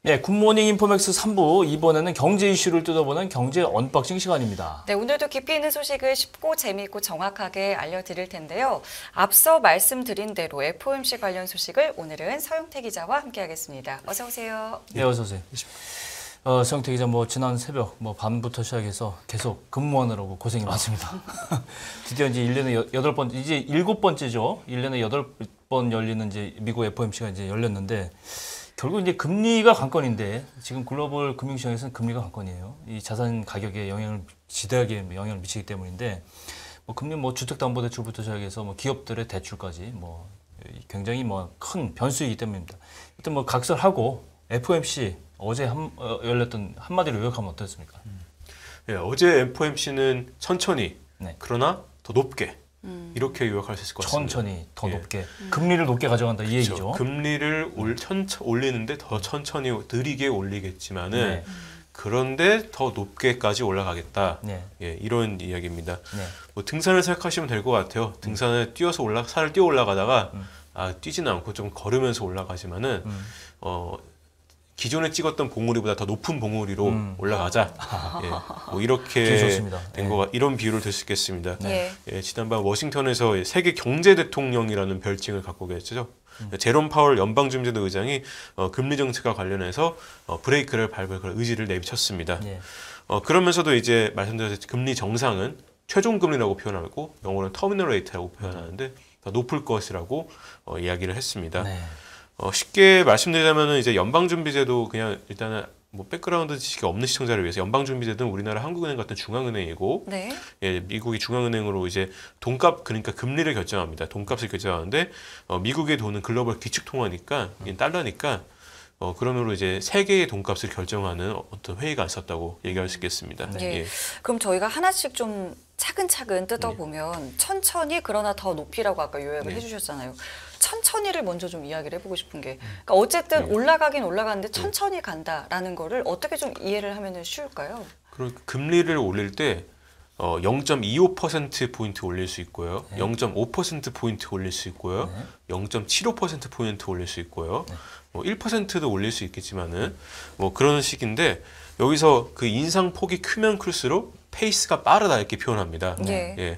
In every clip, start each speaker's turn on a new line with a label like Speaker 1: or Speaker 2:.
Speaker 1: 네, 굿모닝 인포맥스 3부 이번에는 경제 이슈를 뜯어보는 경제 언박싱 시간입니다.
Speaker 2: 네, 오늘도 깊이 있는 소식을 쉽고 재미있고 정확하게 알려드릴 텐데요. 앞서 말씀드린 대로 FOMC 관련 소식을 오늘은 서영태 기자와 함께하겠습니다. 어서 오세요.
Speaker 1: 네, 어서 오세요. 서영태 기자, 지난 새벽 밤부터 시작해서 계속 근무하느라고 고생이 많습니다. 드디어 이제 1년에 8번, 이제 7번째죠. 1년에 8번 열리는 이제 미국 FOMC가 이제 열렸는데. 결국 이제 금리가 관건인데 지금 글로벌 금융시장에서는 금리가 관건이에요. 이 자산 가격에 지대하게 영향을 미치기 때문인데 금리 주택담보대출부터 시작해서 기업들의 대출까지 굉장히 큰 변수이기 때문입니다. 일단 각설하고 FOMC 어제 열렸던 한마디로 요약하면 어떻습니까?
Speaker 3: 네, 어제 FOMC는 천천히
Speaker 1: 네.
Speaker 3: 그러나 더 높게 이렇게 요약할 수 있을 것 같습니다.
Speaker 1: 천천히 더 높게 금리를 높게 가져간다 이 얘기죠.
Speaker 3: 금리를 올리는데 더 천천히 느리게 올리겠지만은
Speaker 1: 네.
Speaker 3: 그런데 더 높게까지 올라가겠다.
Speaker 1: 네.
Speaker 3: 예, 이런 이야기입니다.
Speaker 1: 네.
Speaker 3: 등산을 생각하시면 될 것 같아요. 등산을 산을 뛰어 올라가다가 뛰지는 않고 좀 걸으면서 올라가지만은 기존에 찍었던 봉우리보다 더 높은 봉우리로 올라가자. 예, 이렇게 된 거가 이런 비유를 들 수 있겠습니다.
Speaker 2: 네.
Speaker 3: 예, 지난번 워싱턴에서 세계 경제 대통령이라는 별칭을 갖고 계시죠. 제롬 파월 연방준비제도 의장이 금리 정책과 관련해서 브레이크를 밟을 그런 의지를 내비쳤습니다.
Speaker 1: 네.
Speaker 3: 그러면서도 이제 말씀드렸듯이 금리 정상은 최종 금리라고 표현하고 영어로는 터미널 레이트라고 표현하는데 더 높을 것이라고 이야기를 했습니다.
Speaker 1: 네.
Speaker 3: 쉽게 말씀드리자면은 이제 연방준비제도 그냥 일단은 백그라운드 지식이 없는 시청자를 위해서 연방준비제도는 우리나라 한국은행 같은 중앙은행이고,
Speaker 2: 네.
Speaker 3: 예, 미국이 중앙은행으로 이제 돈값 그러니까 금리를 결정합니다. 돈값을 결정하는데 미국의 돈은 글로벌 기축통화니까 달러니까 그러므로 이제 세계의 돈값을 결정하는 어떤 회의가 있었다고 얘기할 수 있겠습니다.
Speaker 2: 네.
Speaker 3: 예.
Speaker 2: 그럼 저희가 하나씩 좀 차근차근 뜯어보면 천천히 그러나 더 높이라고 아까 요약을 해주셨잖아요. 천천히를 먼저 좀 이야기를 해보고 싶은 게 그러니까 어쨌든 올라가긴 올라가는데 천천히 간다라는 거를 어떻게 좀 이해를 하면 쉬울까요?
Speaker 3: 그리고 금리를 올릴 때 0.25%포인트 올릴 수 있고요. 0.5%포인트 올릴 수 있고요. 0.75%포인트 올릴 수 있고요. 1%도 올릴 수 있겠지만은 그런 식인데 여기서 그 인상폭이 크면 클수록 페이스가 빠르다 이렇게 표현합니다.
Speaker 2: 네.
Speaker 3: 예.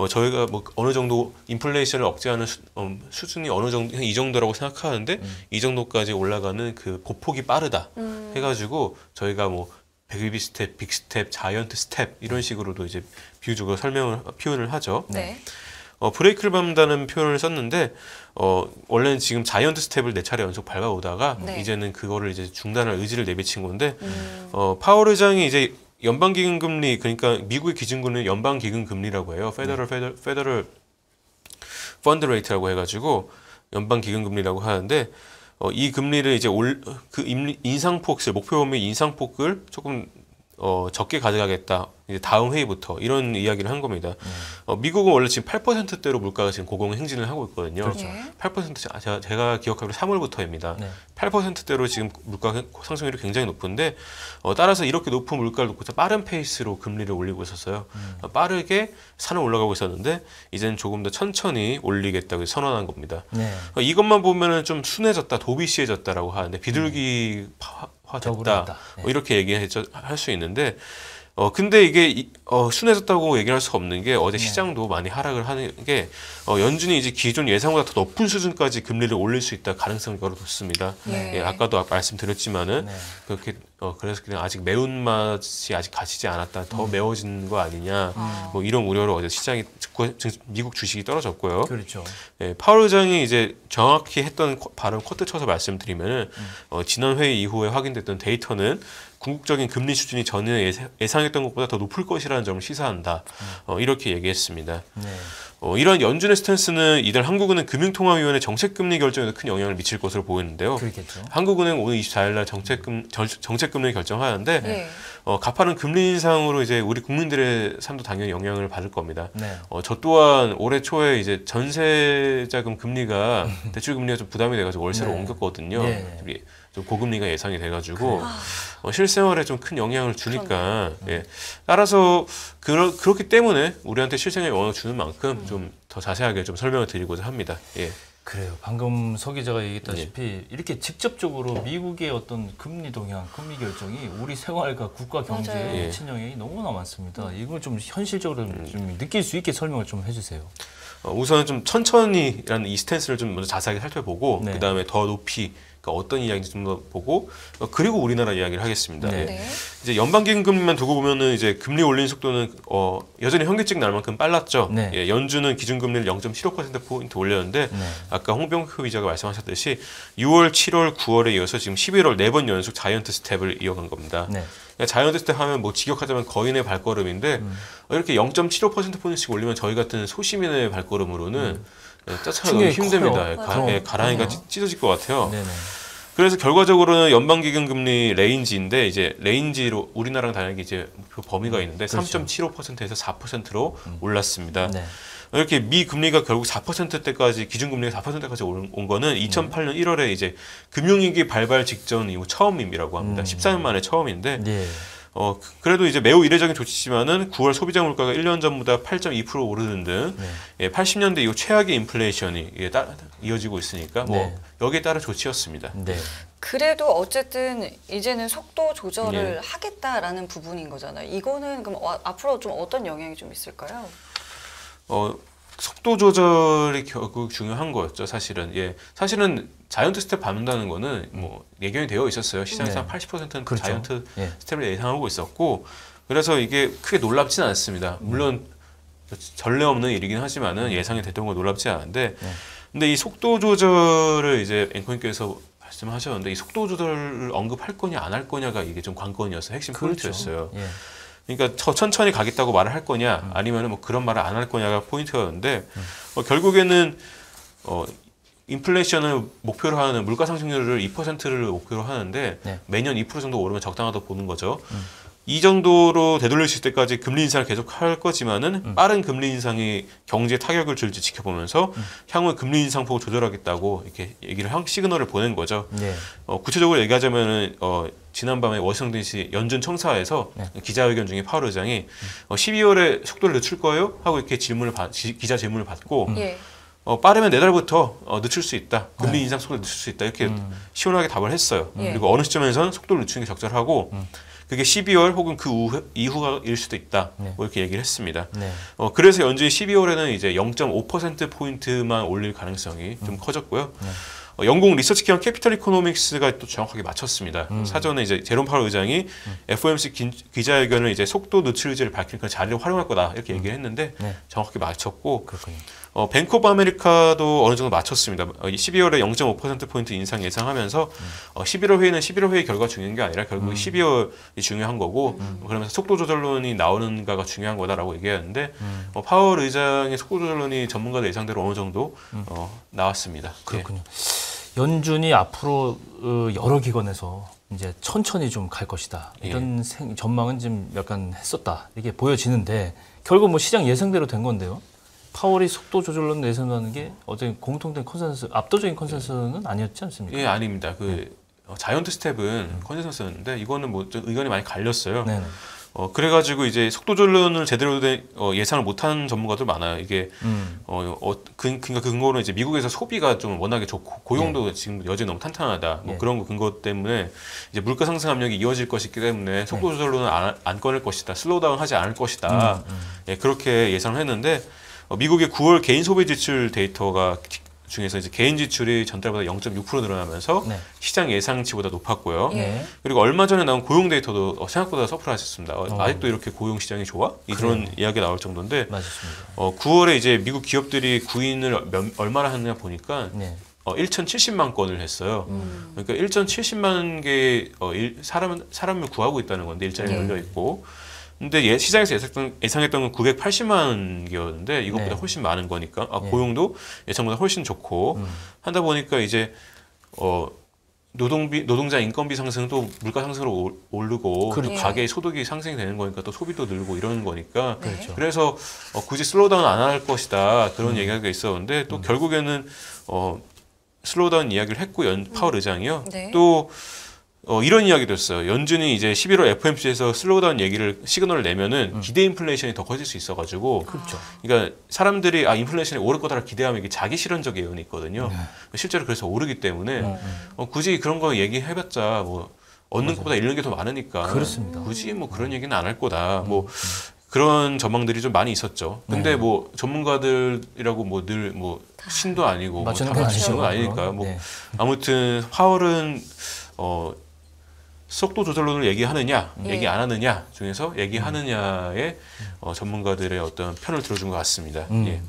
Speaker 3: 저희가 어느 정도 인플레이션을 억제하는 수준이 어느 정도 이 정도라고 생각하는데 이 정도까지 올라가는 그 보폭이 빠르다 해가지고 저희가 베이비 스텝, 빅 스텝, 자이언트 스텝 이런 식으로도 이제 비유적으로 표현을 하죠.
Speaker 2: 네.
Speaker 3: 브레이크를 밟는다는 표현을 썼는데 원래는 지금 자이언트 스텝을 4차례 연속 밟아오다가 이제는 그거를 이제 중단할 의지를 내비친 건데 파월 의장이 이제 연방기금금리 그러니까 미국의 기준금리는 연방기금금리라고 해요. 페더럴 펀드 레이트라고 해가지고 연방기금금리라고 하는데 이 금리를 이제 인상폭을 목표금리 인상폭을 조금 적게 가져가겠다. 이제 다음 회의부터 이런 이야기를 한 겁니다. 미국은 원래 지금 8%대로 물가가 지금 고공행진을 하고 있거든요.
Speaker 1: 그렇죠.
Speaker 3: 8% 제가 기억하기로 3월부터입니다.
Speaker 1: 네.
Speaker 3: 8%대로 지금 물가 상승률이 굉장히 높은데 따라서 이렇게 높은 물가를 놓고서 빠른 페이스로 금리를 올리고 있었어요. 빠르게 산을 올라가고 있었는데 이제는 조금 더 천천히 올리겠다고 선언한 겁니다.
Speaker 1: 네.
Speaker 3: 이것만 보면은 좀 순해졌다, 도비시해졌다라고 하는데 비둘기화됐다 이렇게 얘기할 수 있는데 근데 이게 순해졌다고 얘기할 수가 없는 게 어제 시장도 많이 하락을 하는 게 연준이 이제 기존 예상보다 더 높은 수준까지 금리를 올릴 수 있다 가능성이 매우 높습니다. 예, 아까도 말씀드렸지만은 그렇게 그래서 그냥 아직 매운맛이 아직 가시지 않았다, 더 매워진 거 아니냐, 이런 우려로 어제 시장이 미국 주식이 떨어졌고요.
Speaker 1: 그렇죠.
Speaker 3: 예, 파월 의장이 이제 정확히 했던 발언 코트 쳐서 말씀드리면은 지난 회의 이후에 확인됐던 데이터는 궁극적인 금리 수준이 전에 예상했던 것보다 더 높을 것이라는 점을 시사한다. 이렇게 얘기했습니다.
Speaker 1: 네.
Speaker 3: 이런 연준의 스탠스는 이들 한국은행 금융통화위원회 정책금리 결정에도 큰 영향을 미칠 것으로 보이는데요.
Speaker 1: 그렇겠죠.
Speaker 3: 한국은행 오늘 24일 날 정책금리 결정하는데 가파른 금리 인상으로 이제 우리 국민들의 삶도 당연히 영향을 받을 겁니다.
Speaker 1: 네.
Speaker 3: 저 또한 올해 초에 이제 전세자금 금리가 대출 금리가 좀 부담이 돼가지고 월세로 옮겼거든요. 좀 고금리가 예상이 돼가지고 실생활에 좀 큰 영향을 주니까 따라서 그렇기 때문에 우리한테 실생활에 영향을 주는 만큼 좀 더 자세하게 좀 설명을 드리고자 합니다.
Speaker 1: 그래요. 방금 서 기자가 얘기했다시피 이렇게 직접적으로 미국의 어떤 금리 동향, 금리 결정이 우리 생활과 국가 경제에
Speaker 2: 맞아요.
Speaker 1: 미친 영향이 너무나 많습니다. 이걸 좀 현실적으로 좀 느낄 수 있게 설명을 좀 해주세요.
Speaker 3: 우선은 좀 천천히라는 이 스탠스를 좀 먼저 자세하게 살펴보고
Speaker 1: 네.
Speaker 3: 그다음에 더 높이 그러니까 어떤 이야기인지 좀 더 보고 그리고 우리나라 이야기를 하겠습니다.
Speaker 1: 네.
Speaker 3: 예.
Speaker 2: 네.
Speaker 3: 이제 연방기금리만 두고 보면은 이제 금리 올리는 속도는 여전히 현기증 날 만큼 빨랐죠.
Speaker 1: 네.
Speaker 3: 예, 연준은 기준금리를 0.75%포인트 올렸는데
Speaker 1: 네.
Speaker 3: 아까 홍병표 기자가 말씀하셨듯이 6월, 7월, 9월에 이어서 지금 11월 4번 연속 자이언트 스텝을 이어간 겁니다.
Speaker 1: 네.
Speaker 3: 그러니까 자이언트 스텝 하면 뭐 직역하자면 거인의 발걸음인데 이렇게 0.75%포인트씩 올리면 저희 같은 소시민의 발걸음으로는 쫓아가기 너무
Speaker 1: 충격이
Speaker 3: 힘듭니다.
Speaker 1: 커요.
Speaker 2: 맞아요.
Speaker 3: 가랑이가
Speaker 1: 그럼요.
Speaker 3: 찢어질 것 같아요.
Speaker 1: 네네.
Speaker 3: 그래서 결과적으로는 연방기금금리 레인지인데 이제 레인지로 우리나라랑 다르게 이제 목표 범위가 있는데
Speaker 1: 그렇죠.
Speaker 3: 3.75%에서 4%로 올랐습니다.
Speaker 1: 네.
Speaker 3: 이렇게 미 금리가 결국 4%대까지 기준금리가 4%대까지 온 거는 2008년 1월에 이제 금융위기 발발 직전 이후 처음이라고 합니다. 14년 만에 처음인데
Speaker 1: 네.
Speaker 3: 그래도 이제 매우 이례적인 조치지만은 9월 소비자 물가가 1년 전보다 8.2% 오르는 등
Speaker 1: 네.
Speaker 3: 80년대 이후 최악의 인플레이션이 이어지고 있으니까 뭐
Speaker 1: 네.
Speaker 3: 여기에 따른 조치였습니다.
Speaker 1: 네.
Speaker 2: 그래도 어쨌든 이제는 속도 조절을
Speaker 3: 예.
Speaker 2: 하겠다라는 부분인 거잖아요. 이거는 그럼 앞으로 좀 어떤 영향이 좀 있을까요?
Speaker 3: 속도 조절이 결국 중요한 거였죠, 사실은. 예. 사실은 자이언트 스텝 밟는다는 거는 뭐 예견이 되어 있었어요. 시장에서
Speaker 1: 네.
Speaker 3: 한 80%는
Speaker 1: 그렇죠.
Speaker 3: 자이언트
Speaker 1: 예.
Speaker 3: 스텝을 예상하고 있었고 그래서 이게 크게 놀랍지는 않습니다. 물론 전례 없는 일이긴 하지만은 예상이 됐던 건 놀랍지 않은데
Speaker 1: 네.
Speaker 3: 근데 이 속도 조절을 이제 앵커님께서 말씀하셨는데 이 속도 조절을 언급할 거냐 안 할 거냐가 이게 좀 관건이어서 핵심 포인트였어요.
Speaker 1: 예.
Speaker 3: 그러니까 천천히 가겠다고 말을 할 거냐 아니면 뭐 그런 말을 안 할 거냐가 포인트였는데 결국에는 인플레이션을 목표로 하는 물가 상승률을 2%를 목표로 하는데
Speaker 1: 네.
Speaker 3: 매년 2% 정도 오르면 적당하다고 보는 거죠. 이 정도로 되돌릴 수 있을 때까지 금리 인상을 계속 할 거지만은 빠른 금리 인상이 경제에 타격을 줄지 지켜보면서 향후 금리 인상폭을 조절하겠다고 이렇게 얘기를 시그널을 보낸 거죠.
Speaker 1: 네.
Speaker 3: 구체적으로 얘기하자면은 지난밤에 워싱턴 DC 연준 청사에서
Speaker 1: 네.
Speaker 3: 기자회견 중에 파월 의장이 12월에 속도를 늦출 거예요? 하고 이렇게 기자 질문을 받고
Speaker 2: 예.
Speaker 3: 빠르면 내달부터 늦출 수 있다. 금리 인상 속도를 늦출 수 있다. 이렇게 시원하게 답을 했어요.
Speaker 2: 예.
Speaker 3: 그리고 어느 시점에서는 속도를 늦추는 게 적절하고 그게 12월 혹은 그 이후가 일 수도 있다.
Speaker 1: 네.
Speaker 3: 뭐 이렇게 얘기를 했습니다.
Speaker 1: 네.
Speaker 3: 그래서 연준이 12월에는 이제 0.5%포인트만 올릴 가능성이 좀 커졌고요. 영국 리서치 기관 캐피털 이코노믹스가 또 정확하게 맞췄습니다. 사전에 이제 제롬 파월 의장이 FOMC 기자회견을 이제 속도 늦출 의지를 밝힌 그 자리를 활용할 거다 이렇게 얘기를 했는데
Speaker 1: 네.
Speaker 3: 정확하게 맞췄고
Speaker 1: 그렇군요.
Speaker 3: 뱅크 오브 아메리카도 어느 정도 맞췄습니다. 12월에 0.5%포인트 인상 예상하면서 11월 회의는 11월 회의 결과가 중요한 게 아니라 결국 12월이 중요한 거고 그러면서 속도 조절론이 나오는가가 중요한 거다라고 얘기하는데 파월 의장의 속도 조절론이 전문가들 예상대로 어느 정도 나왔습니다.
Speaker 1: 그렇군요. 연준이 앞으로 여러 기관에서 이제 천천히 좀 갈 것이다. 이런 전망은 좀 약간 했었다. 이게 보여지는데 결국 뭐 시장 예상대로 된 건데요. 파월이 속도 조절론 내세운다는 게 어떤 공통된 컨센서스, 압도적인 컨센서스는 아니었지 않습니까?
Speaker 3: 예, 아닙니다. 자이언트 스텝은 컨센서스였는데 이거는 뭐 좀 의견이 많이 갈렸어요.
Speaker 1: 네.
Speaker 3: 그래가지고 이제 속도 조절론을 제대로 된 예상을 못하는 전문가들 많아요. 이게 그러니까 근거로 이제 미국에서 소비가 좀 워낙에 좋고 고용도 지금 여전히 너무 탄탄하다. 뭐 그런 거 근거 때문에 이제 물가 상승 압력이 이어질 것이기 때문에 속도 조절론은 안 꺼낼 것이다. 슬로우다운하지 않을 것이다. 예, 그렇게 예상을 했는데 미국의 9월 개인 소비 지출 데이터가 중에서 이제 개인 지출이 전달보다 0.6% 늘어나면서
Speaker 1: 네.
Speaker 3: 시장 예상치보다 높았고요.
Speaker 2: 예.
Speaker 3: 그리고 얼마 전에 나온 고용 데이터도 생각보다 서프라이즈했습니다. 아직도 이렇게 고용 시장이 좋아? 이런 이야기가 나올 정도인데
Speaker 1: 맞습니다.
Speaker 3: 9월에 이제 미국 기업들이 구인을 얼마나 하느냐 보니까
Speaker 1: 네.
Speaker 3: 1,070만 건을 했어요. 그러니까 1,070만 개의 사람을 구하고 있다는 건데 일자리가 열려 있고. 근데 시장에서 예상했던 건 980만 개였는데 이것보다
Speaker 1: 네.
Speaker 3: 훨씬 많은 거니까 고용도 예상보다 훨씬 좋고 하다 보니까 이제 노동자 인건비 상승도 물가 상승으로 오르고
Speaker 1: 그렇죠.
Speaker 3: 또 가계의 소득이 상승이 되는 거니까 또 소비도 늘고 이러는 거니까
Speaker 2: 그렇죠.
Speaker 3: 그래서 굳이 슬로우다운 안 할 것이다 그런 얘기가 있었는데 또 결국에는 슬로우다운 이야기를 했고 파월 의장이요.
Speaker 2: 네.
Speaker 3: 또 이런 이야기도 했어요. 연준이 이제 11월 FOMC에서 슬로우다운 시그널을 내면은 기대 인플레이션이 더 커질 수 있어가지고,
Speaker 1: 그렇죠.
Speaker 3: 그러니까 사람들이 인플레이션이 오를 거다라 기대하면 이게 자기 실현적 예언이 있거든요. 실제로 그래서 오르기 때문에 굳이 그런 거 얘기해봤자 뭐 얻는 것보다 잃는 게 더 많으니까
Speaker 1: 그렇습니다.
Speaker 3: 굳이 뭐 그런 얘기는 안 할 거다. 뭐 그런 전망들이 좀 많이 있었죠. 근데 뭐 전문가들이라고 뭐 늘 뭐 신도 아니고 뭐
Speaker 1: 맞추는 건
Speaker 3: 당연히
Speaker 1: 아니죠.
Speaker 3: 건 아니니까 뭐
Speaker 1: 네.
Speaker 3: 아무튼 파월은 속도 조절론을 얘기하느냐, 얘기 안 하느냐 중에서 얘기하느냐의 전문가들의 어떤 편을 들어준 것 같습니다. 예.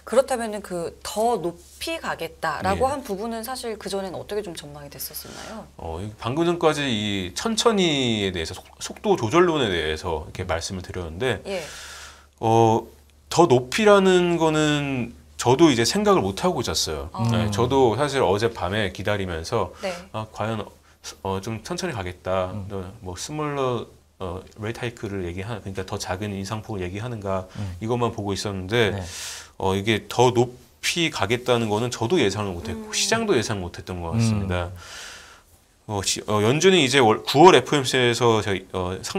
Speaker 2: 그렇다면은 그 더 높이 가겠다라고
Speaker 3: 예.
Speaker 2: 한 부분은 사실 그 전에는 어떻게 좀 전망이 됐었었나요?
Speaker 3: 방금 전까지 이 천천히에 대해서 속도 조절론에 대해서 이렇게 말씀을 드렸는데
Speaker 2: 예.
Speaker 3: 더 높이라는 거는 저도 이제 생각을 못 하고 있었어요. 네, 저도 사실 어젯밤에 기다리면서
Speaker 2: 네.
Speaker 3: 과연 좀 천천히 가겠다. 뭐 스몰러 레이트 하이크를 그러니까 더 작은 인상폭을 얘기하는가 이것만 보고 있었는데
Speaker 1: 네.
Speaker 3: 이게 더 높이 가겠다는 거는 저도 예상을 못했고 시장도 예상 못했던 것 같습니다. 연준이 이제 9월 FOMC에서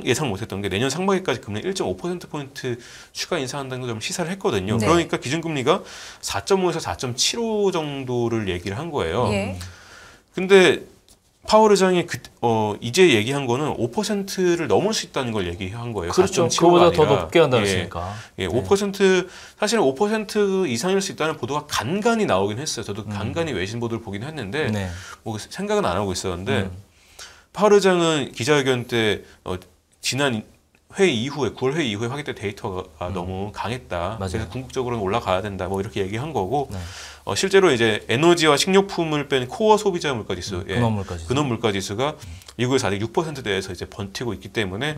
Speaker 3: 예상 못했던 게 내년 상반기까지 금리 1.5%포인트 추가 인상한다는 걸 시사를 했거든요.
Speaker 2: 네.
Speaker 3: 그러니까 기준금리가 4.5에서 4.75 정도를 얘기를 한 거예요.
Speaker 2: 예.
Speaker 3: 근데 파월 의장이 이제 얘기한 거는 5%를 넘을 수 있다는 걸 얘기한 거예요.
Speaker 1: 그렇죠.
Speaker 3: 4.75가
Speaker 1: 그거보다 더
Speaker 3: 아니라.
Speaker 1: 높게 한다
Speaker 3: 예.
Speaker 1: 그랬으니까.
Speaker 3: 예, 5% 사실은 5% 이상일 수 있다는 보도가 간간히 나오긴 했어요. 저도 간간히 외신 보도를 보긴 했는데
Speaker 1: 네.
Speaker 3: 뭐 생각은 안 하고 있었는데 파월 의장은 기자회견 때 지난 회의 이후에 9월 회의 이후에 확인된 데이터가 너무 강했다.
Speaker 1: 맞아요.
Speaker 3: 그래서 궁극적으로는 올라가야 된다. 뭐 이렇게 얘기한 거고
Speaker 1: 네.
Speaker 3: 실제로 이제 에너지와 식료품을 뺀 코어 소비자 물가지수,
Speaker 1: 근원물가지수.
Speaker 3: 근원물가지수가 미국에서 아직 6%대에서 이제 버티고 있기 때문에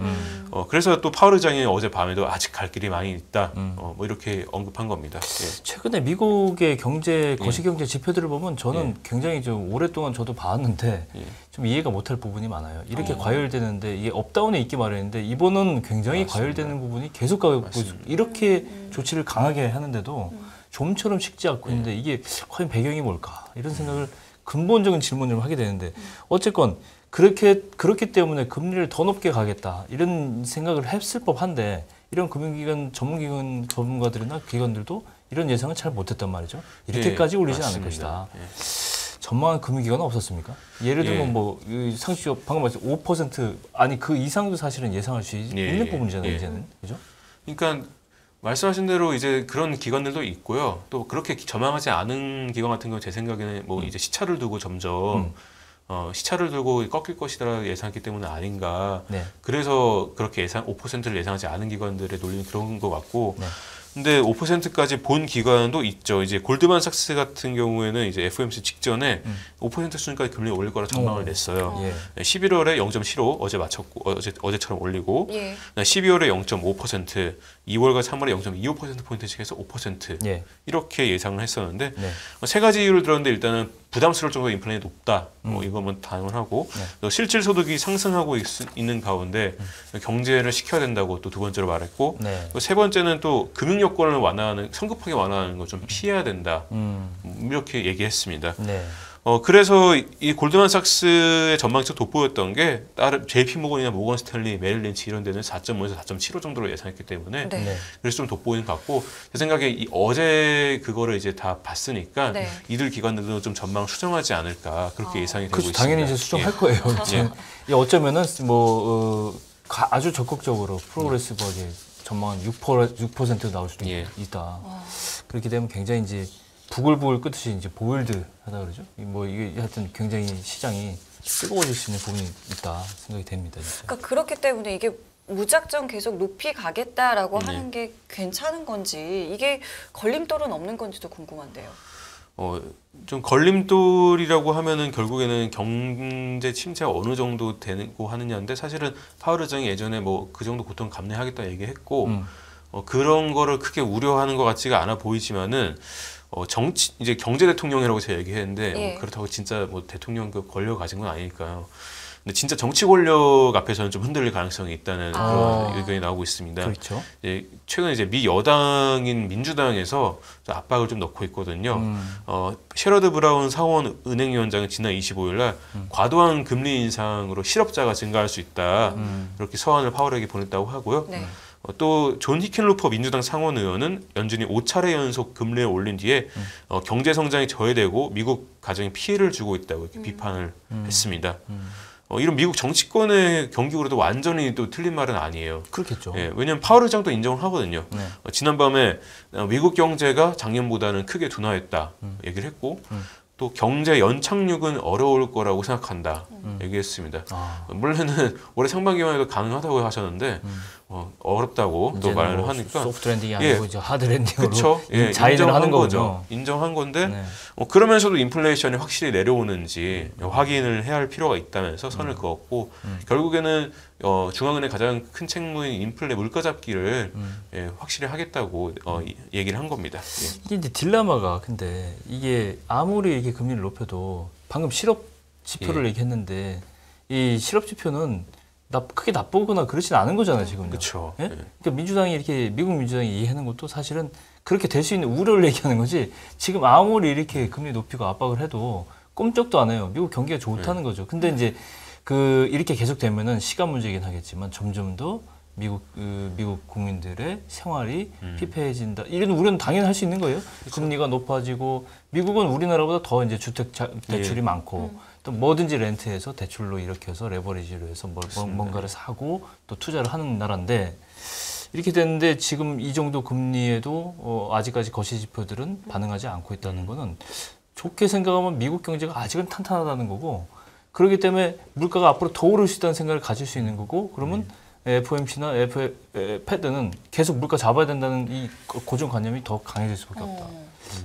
Speaker 3: 그래서 또 파월 의장이 어제 밤에도 아직 갈 길이 많이 있다. 뭐 이렇게 언급한 겁니다. 예.
Speaker 1: 최근에 미국의 거시경제 지표들을 보면 저는 굉장히 좀 오랫동안 저도 봐왔는데 좀 이해가 못할 부분이 많아요. 이렇게 과열되는데 이게 업다운에 있기 마련인데 이번은 굉장히
Speaker 3: 맞습니다.
Speaker 1: 과열되는 부분이 계속 가고 이렇게 조치를 강하게 하는데도 좀처럼 식지 않고 있는데 이게 과연 배경이 뭘까 이런 생각을 근본적인 질문을 하게 되는데 어쨌건 그렇기 때문에 금리를 더 높게 가겠다 이런 생각을 했을 법한데 이런 금융기관 전문가들이나 기관들도 이런 예상은 잘 못했단 말이죠. 이렇게까지 올리지 않을 것이다. 전망한 금융기관은 없었습니까? 예를 들면 뭐 상식적 방금 말씀 5% 아니 그 이상도 사실은 예상할 수 있는 부분이잖아요. 이제는 그죠?
Speaker 3: 그러니까 말씀하신 대로 이제 그런 기관들도 있고요. 또 그렇게 전망하지 않은 기관 같은 경우 제 생각에는 뭐 이제 시차를 두고 점점 시차를 두고 꺾일 것이다 예상했기 때문에 아닌가.
Speaker 1: 네.
Speaker 3: 그래서 그렇게 5%를 예상하지 않은 기관들의 논리는 그런 것 같고.
Speaker 1: 네.
Speaker 3: 근데 5%까지 본 기관도 있죠. 이제 골드만삭스 같은 경우에는 이제 FOMC 직전에 5% 수준까지 금리 올릴 거라 전망을 냈어요.
Speaker 1: 예.
Speaker 3: 11월에 0.75 어제 맞췄고 어제처럼 올리고
Speaker 2: 예.
Speaker 3: 12월에 0.5%, 2월과 3월에 0.25%포인트씩 해서 5%
Speaker 1: 예.
Speaker 3: 이렇게 예상을 했었는데
Speaker 1: 네.
Speaker 3: 세 가지 이유를 들었는데 일단은 부담스러울 정도로 인플레이션이 높다. 뭐 이거면 당연하고 또 실질 소득이 상승하고 있는 가운데 경제를 시켜야 된다고 또 두 번째로 말했고
Speaker 1: 네.
Speaker 3: 또 세 번째는 또 금융 여건을 성급하게 완화하는 거 좀 피해야 된다. 이렇게 얘기했습니다.
Speaker 1: 네.
Speaker 3: 그래서 이 골드만삭스의 전망치가 돋보였던 게 다른 JP 모건이나 모건 스탠리, 메릴 린치 이런 데는 4.5에서 4.75 정도로 예상했기 때문에
Speaker 2: 네.
Speaker 1: 네.
Speaker 3: 그래서 좀 돋보이는 것 같고 제 생각에 어제 그거를 이제 다 봤으니까
Speaker 2: 네.
Speaker 3: 이들 기관들도 좀 전망 수정하지 않을까 그렇게 예상이 되고
Speaker 1: 그렇죠.
Speaker 3: 있습니다.
Speaker 1: 당연히 이제 수정할 거예요. 이게 어쩌면은 뭐 아주 적극적으로 프로그레시브하게 전망한 6% 나올 수도 있다. 그렇게 되면 굉장히 이제 부글부글 끓듯이 이제 보일드 하다 그러죠. 뭐 이게 하여튼 굉장히 시장이 뜨거워질 수 있는 부분이 있다 생각이 됩니다. 진짜.
Speaker 2: 그러니까 그렇기 때문에 이게 무작정 계속 높이 가겠다라고 하는 게 괜찮은 건지 이게 걸림돌은 없는 건지도 궁금한데요.
Speaker 3: 좀 걸림돌이라고 하면은 결국에는 경제 침체가 어느 정도 되고 하느냐인데 사실은 파월 의장이 예전에 뭐 그 정도 고통 감내하겠다 얘기했고 그런 거를 크게 우려하는 것 같지가 않아 보이지만은 이제 경제 대통령이라고 제가 얘기했는데 그렇다고 진짜 뭐 대통령급 권력을 가진 건 아니니까요. 근데 진짜 정치 권력 앞에서는 좀 흔들릴 가능성이 있다는
Speaker 2: 아.
Speaker 3: 그런 의견이 나오고 있습니다.
Speaker 1: 그렇죠.
Speaker 3: 최근에 이제 미 여당인 민주당에서 좀 압박을 좀 넣고 있거든요. 셰러드 브라운 상원 은행위원장은 지난 25일 날 과도한 금리 인상으로 실업자가 증가할 수 있다. 이렇게 서한을 파월에게 보냈다고 하고요.
Speaker 2: 네.
Speaker 3: 또 존 히켄루퍼 민주당 상원 의원은 연준이 5차례 연속 금리를 올린 뒤에 경제 성장이 저해되고 미국 가정에 피해를 주고 있다고 이렇게 비판을 했습니다. 이런 미국 정치권의 경기로도 완전히 또 틀린 말은 아니에요.
Speaker 1: 그렇겠죠.
Speaker 3: 예, 왜냐하면 파월 의장도 인정을 하거든요.
Speaker 1: 네.
Speaker 3: 지난밤에 미국 경제가 작년보다는 크게 둔화했다 얘기를 했고 또 경제 연착륙은 어려울 거라고 생각한다 얘기했습니다. 원래는 올해 상반기만 해도 가능하다고 하셨는데 어렵다고 또 말을
Speaker 1: 뭐
Speaker 3: 하니까
Speaker 1: 소프트 랜딩이 아니고 이제 하드 랜딩으로
Speaker 3: 그렇죠. 예,
Speaker 1: 자인을 하는 거죠.
Speaker 3: 인정한 건데
Speaker 1: 네.
Speaker 3: 그러면서도 인플레이션이 확실히 내려오는지 확인을 해야 할 필요가 있다면서 선을 그었고 결국에는 중앙은행 가장 큰 책무인 인플레 물가 잡기를 확실히 하겠다고 얘기를 한 겁니다. 예.
Speaker 1: 이게 이제 딜레마가 근데 이게 아무리 이렇게 금리를 높여도 방금 실업 지표를 얘기했는데 이 실업 지표는 크게 나쁘거나 그렇진 않은 거잖아요 지금요.
Speaker 3: 그렇죠.
Speaker 1: 예? 그러니까 민주당이 이렇게 미국 민주당이 얘기하는 것도 사실은 그렇게 될 수 있는 우려를 얘기하는 거지. 지금 아무리 이렇게 금리 높이고 압박을 해도 꼼짝도 안 해요. 미국 경기가 좋다는 거죠. 근데 이제 이렇게 계속되면은 시간 문제이긴 하겠지만 점점 더 미국 국민들의 생활이 피폐해진다. 이런 우려는 당연히 할 수 있는 거예요. 금리가 높아지고 미국은 우리나라보다 더 이제 주택 대출이 많고 또 뭐든지 렌트해서 대출로 이렇게 해서 레버리지로 해서 뭔가를 사고 또 투자를 하는 나라인데 이렇게 됐는데 지금 이 정도 금리에도 아직까지 거시 지표들은 반응하지 않고 있다는 거는 좋게 생각하면 미국 경제가 아직은 탄탄하다는 거고 그렇기 때문에 물가가 앞으로 더 오를 수 있다는 생각을 가질 수 있는 거고 그러면 FOMC나 패드는 계속 물가 잡아야 된다는 이 고정관념이 더 강해질 수밖에 없다.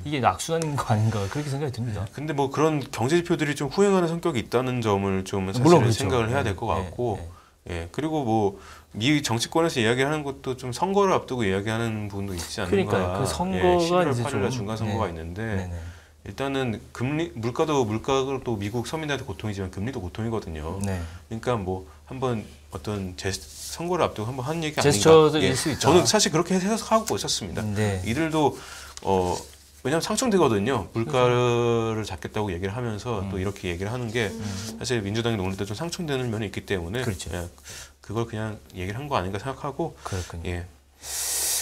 Speaker 1: 이게 악순환인 거 아닌가 그렇게 생각이 듭니다.
Speaker 3: 근데 뭐 그런 경제 지표들이 좀 후행하는 성격이 있다는 점을 좀 사실
Speaker 1: 물론 그렇죠.
Speaker 3: 생각을 해야 될 것 같고 예, 그리고 뭐 미 정치권에서 이야기하는 것도 좀 선거를 앞두고 이야기하는 부분도 있지 않는가.
Speaker 1: 그러니까 그 선거가
Speaker 3: 11월
Speaker 1: 이제
Speaker 3: 8일 날 중간 선거가 있는데
Speaker 1: 네네.
Speaker 3: 일단은 물가도 또 미국 서민들한테 고통이지만 금리도 고통이거든요.
Speaker 1: 네.
Speaker 3: 그러니까 뭐 한번 어떤 선거를 앞두고 한번 한 얘기 아닌가.
Speaker 1: 제스처일 수 있다.
Speaker 3: 저는 사실 그렇게 해석하고 있었습니다.
Speaker 1: 네.
Speaker 3: 이들도 왜냐하면 상충되거든요. 물가를 잡겠다고 얘기를 하면서 또 이렇게 얘기를 하는 게 사실 민주당이 논릴 때 좀 상충되는 면이 있기 때문에
Speaker 1: 그렇죠.
Speaker 3: 그걸 그냥 얘기를 한 거 아닌가 생각하고
Speaker 1: 그렇군요.
Speaker 3: 예.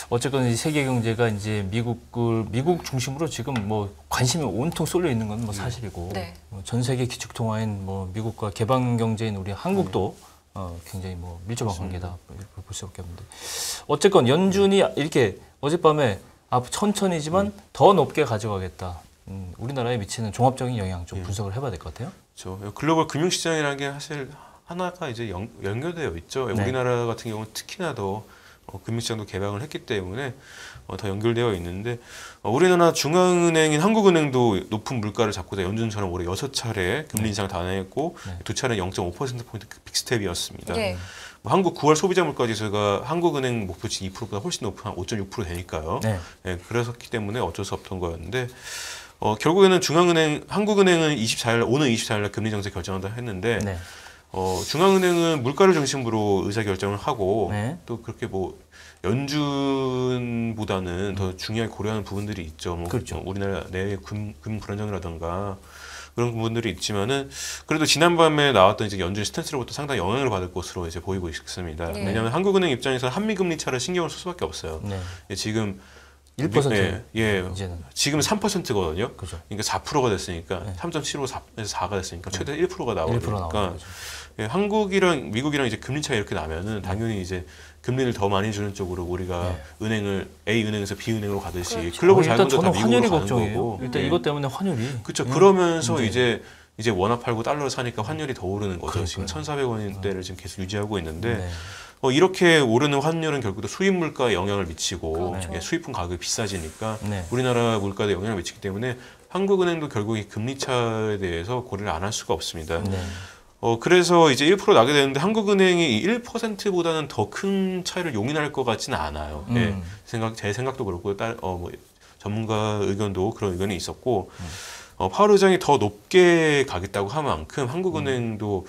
Speaker 1: 어쨌건 이 세계 경제가 이제 미국 중심으로 지금 뭐 관심이 온통 쏠려 있는 건 뭐 사실이고
Speaker 2: 네.
Speaker 1: 전 세계 기축 통화인 뭐 미국과 개방 경제인 우리 한국도 굉장히 뭐 밀접한 관계다 이렇게 볼 수밖에 없는데 어쨌건 연준이 이렇게 어젯밤에 천천히지만 더 높게 가져가겠다. 우리나라에 미치는 종합적인 영향 좀 분석을 해봐야 될 것 같아요.
Speaker 3: 그렇죠. 글로벌 금융시장이라는 게 사실 하나가 이제 연결되어 있죠.
Speaker 1: 네.
Speaker 3: 우리나라 같은 경우는 특히나 더 금융시장도 개방을 했기 때문에 더 연결되어 있는데 우리나라 중앙은행인 한국은행도 높은 물가를 잡고자 연준처럼 올해 6차례 금리 인상을 단행했고 2차례 0.5%포인트 빅스텝이었습니다.
Speaker 2: 네.
Speaker 3: 한국 9월 소비자 물가지수가 한국은행 목표치 2%보다 훨씬 높은 한 5.6% 되니까요.
Speaker 1: 네.
Speaker 3: 예, 그렇기 때문에 어쩔 수 없던 거였는데 결국에는 한국은행은 오는 24일 날 금리 정책 결정한다 했는데
Speaker 1: 네.
Speaker 3: 중앙은행은 물가를 중심으로 의사 결정을 하고
Speaker 1: 네.
Speaker 3: 또 그렇게 뭐 연준보다는 더 중요하게 고려하는 부분들이 있죠. 뭐
Speaker 1: 그렇죠.
Speaker 3: 우리나라 내외 금 불안정이라든가 그런 부분들이 있지만은 그래도 지난밤에 나왔던 이제 연준 스탠스로부터 상당히 영향을 받을 것으로 이제 보이고 있습니다.
Speaker 2: 네.
Speaker 3: 왜냐하면 한국은행 입장에서 한미 금리 차를 신경을 쓸 수밖에 없어요.
Speaker 1: 네.
Speaker 3: 지금
Speaker 1: 1%
Speaker 3: 예,
Speaker 1: 이제는
Speaker 3: 지금 3%거든요.
Speaker 1: 그죠.
Speaker 3: 그러니까 4%가 됐으니까
Speaker 1: 네.
Speaker 3: 3.75에서 4가 됐으니까 최대 1%가
Speaker 1: 1%
Speaker 3: 나오니까
Speaker 1: 나오는 거죠.
Speaker 3: 예, 한국이랑 미국이랑 이제 금리 차이 이렇게 나면은 당연히 이제 금리를 더 많이 주는 쪽으로 우리가 은행을 A 은행에서 B 은행으로 가듯이
Speaker 2: 그렇죠.
Speaker 3: 글로벌
Speaker 1: 일단
Speaker 3: 자금도 다
Speaker 1: 저는 환율이
Speaker 3: 미국으로 가는
Speaker 1: 걱정이에요.
Speaker 3: 거고.
Speaker 1: 일단
Speaker 3: 예.
Speaker 1: 이것 때문에 환율이
Speaker 3: 그렇죠. 그러면서 이제 원화 팔고 달러를 사니까 환율이 더 오르는 거죠. 지금 1,400원대를 지금 계속 유지하고 있는데
Speaker 1: 네.
Speaker 3: 이렇게 오르는 환율은 결국 수입 물가에 영향을 미치고
Speaker 2: 그렇죠.
Speaker 3: 예, 수입품 가격이 비싸지니까
Speaker 1: 네.
Speaker 3: 우리나라 물가에 영향을 미치기 때문에 한국은행도 결국 이 금리 차에 대해서 고려를 안 할 수가 없습니다.
Speaker 1: 네.
Speaker 3: 그래서 이제 1% 나게 되는데 한국은행이 1%보다는 더 큰 차이를 용인할 것 같지는 않아요. 예, 제 생각도 그렇고 뭐 전문가 의견도 그런 의견이 있었고 파월 의장이 더 높게 가겠다고 한 만큼 한국은행도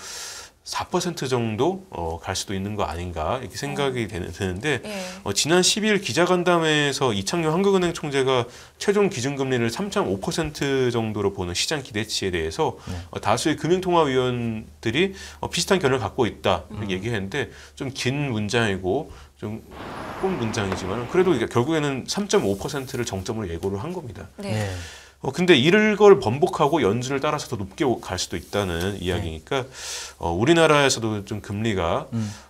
Speaker 3: 4% 정도 갈 수도 있는 거 아닌가 이렇게 생각이 드는데
Speaker 2: 예.
Speaker 3: 지난 12일 기자간담회에서 이창용 한국은행 총재가 최종 기준금리를 3.5% 정도로 보는 시장 기대치에 대해서 다수의 금융통화위원들이 비슷한 견해를 갖고 있다 얘기했는데 좀 긴 문장이고 좀 꼼 문장이지만 그래도 이게 결국에는 3.5%를 정점으로 예고를 한 겁니다.
Speaker 2: 네.
Speaker 3: 근데 이걸 번복하고 연준을 따라서 더 높게 갈 수도 있다는 이야기니까 우리나라에서도 좀 금리가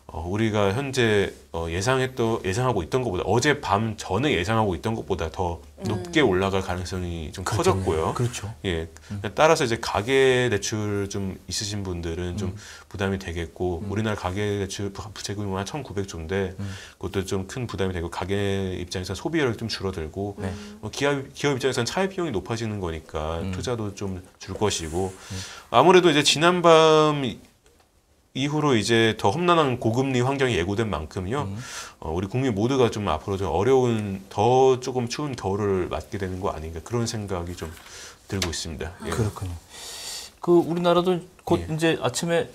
Speaker 3: 우리가 현재 예상하고 있던 것보다 어제 밤 전에 예상하고 있던 것보다 더 높게 올라갈 가능성이 좀 커졌고요.
Speaker 1: 그렇죠.
Speaker 3: 예. 따라서 이제 가계 대출 좀 있으신 분들은 좀 부담이 되겠고 우리나라 가계 대출 부채 규모가 1,900조인데 그것도 좀 큰 부담이 되고 가계 입장에서 소비력이 좀 줄어들고 기업 입장에서는 차입 비용이 높아지는 거니까 투자도 좀 줄 것이고 아무래도 이제 지난밤 이후로 이제 더 험난한 고금리 환경이 예고된 만큼요. 우리 국민 모두가 좀 앞으로 좀 어려운 더 조금 추운 겨울을 맞게 되는 거 아닌가 그런 생각이 좀 들고 있습니다. 예.
Speaker 1: 그렇군요. 그 우리나라도 곧
Speaker 3: 예.
Speaker 1: 이제 아침에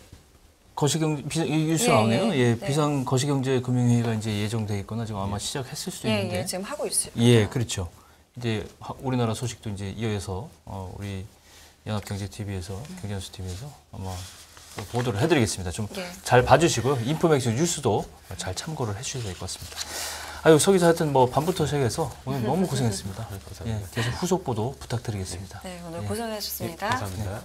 Speaker 1: 거시경제 뉴스
Speaker 2: 예,
Speaker 1: 나오네요.
Speaker 2: 예.
Speaker 1: 예,
Speaker 2: 네.
Speaker 1: 비상 거시경제 금융회의가 이제 예정돼 있거나 지금 아마 시작했을 수도
Speaker 2: 예,
Speaker 1: 있는데.
Speaker 2: 예, 지금 하고 있어요.
Speaker 1: 예, 그렇죠. 이제 우리나라 소식도 이제 이어서 우리 연합경제 TV에서 경제뉴스 TV에서 아마 보도를 해드리겠습니다. 좀 잘
Speaker 2: 예.
Speaker 1: 봐주시고요. 인포메이션 뉴스도 잘 참고를 해주셔야 될 것 같습니다. 아유, 서기사 하여튼 뭐 밤부터 시작해서 오늘 너무 고생했습니다. 예, 계속 후속 보도 부탁드리겠습니다.
Speaker 2: 네, 오늘
Speaker 1: 예.
Speaker 2: 고생하셨습니다.
Speaker 3: 감사합니다.